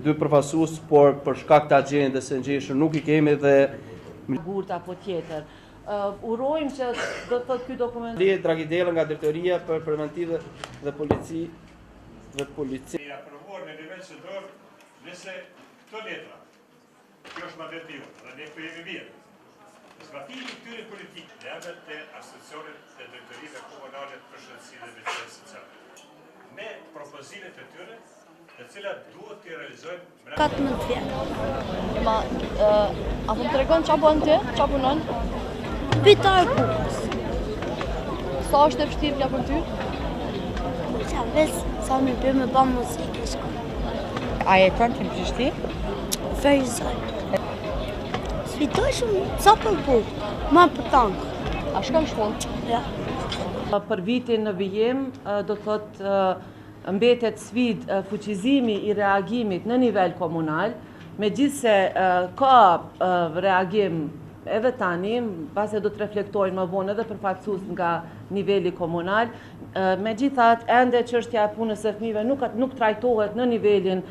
Dy përfaqësues, por për shkak të agjendës së ngjeshur nuk i kemi dhe Gurt apo tjetër. Urojmë që do të thotë ky dokument. Lihet Dragidella nga drejtoria për preventivë dhe polici Ja aprovuar në nivel qendror nëse këto letra. Kjo është mandatiu dhe ne këtu jemi mirë. Zbatimi i këtyre politikave të asociacionit të drejtorive komunale për shëndetësi dhe mbështetje sociale. Me propozimet e tyre, të cilat duhet të realizojmë 14 vjet. A po më tregon ç'a bën ti? Ç'a punon? Bitar bukës. Sa është e vështirë kjo për ty? Qa ves, sa më bëj me ba muzikë shko. A jeton ti në Prishtinë? Verizoj. Sfidoj shumë, sa për bukë, ma për tankë. A shkon shkon? Ja. Për vitin në vijim, do të thotë mbetet sfidë fuqizimi i reagimit në nivel komunal, megjithse ka reagim edhe tani, pasi do të reflektojnë më vonë edhe përfaqësues nga niveli komunal, megjithatë ende çështja e punës së fëmijëve nuk trajtohet në nivelin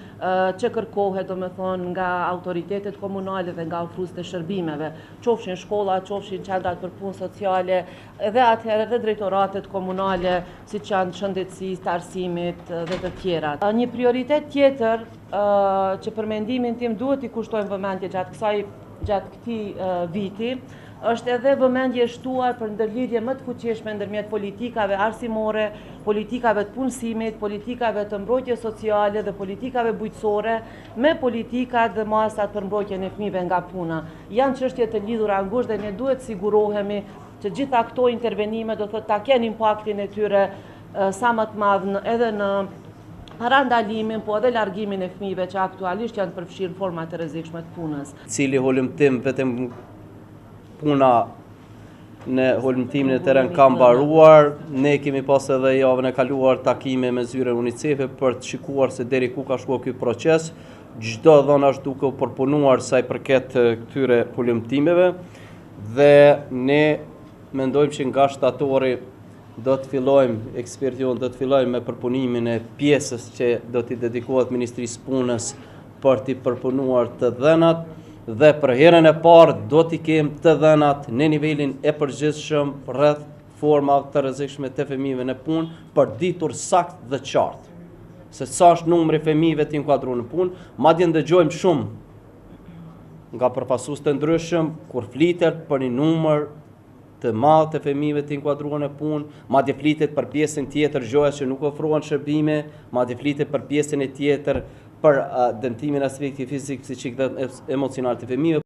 që kërkohet, domethënë nga autoritetet komunale dhe nga ofruesit e shërbimeve, qofshin shkolla, qofshin qendrat për punë sociale, edhe atëherë edhe drejtoratet komunale, siç janë shëndetësisë, të arsimit dhe të tjerat. Një prioritet tjetër që për mendimin tim duhet i kushtojmë vëmendje gjatë këtij viti, është edhe vëmendje shtuar për ndërlidhje më të fuqishme ndërmjet politikave arsimore, politikave të punësimit, politikave të mbrojtjes sociale dhe politikave bujqësore me politikat dhe masat për mbrojtjen e fëmijëve nga puna. Janë çështje të lidhura ngushtë dhe ne duhet sigurohemi që gjitha këto intervenime do thotë ta kenë impaktin e tyre sa më të madh edhe në parandalimin, po edhe largimin e fëmijëve që aktualisht janë përfshirë në forma të rrezikshme të punës. Cili hollumtim vetëm puna në hollumtimin e teren ka mbaruar. Ne kemi pas edhe javën e kaluar takime me zyrën UNICEF për të shikuar se deri ku ka shkuar ky proces. Çdo dhënë është duke u përpunuar sa i përket këtyre hollumtimeve dhe ne mendojmë që nga shtatori do të fillojmë ekspedition, do të fillojmë me përpunimin e pjesës që do t'i dedikohet Ministrisë Punës për t'i përpunuar të dhënat dhe për herën e parë do t'i kemë të dhënat në nivelin e përgjithshëm rreth formave të rrezikshme të fëmijëve në punë për ditur sakt dhe qartë se sa është numri fëmijëve të inkuadruar në punë, madje ndëgjojmë shumë nga përfaqësues të ndryshëm kur flitet për një numër të madh të fëmijëve të inkuadruar në punë, madje flitet për pjesën tjetër gjoja që nuk ofrohen shërbime, madje flitet për pjesën e tjetër për dëmtimin e aspektit fizik, psiqik dhe emocional të fëmijëve.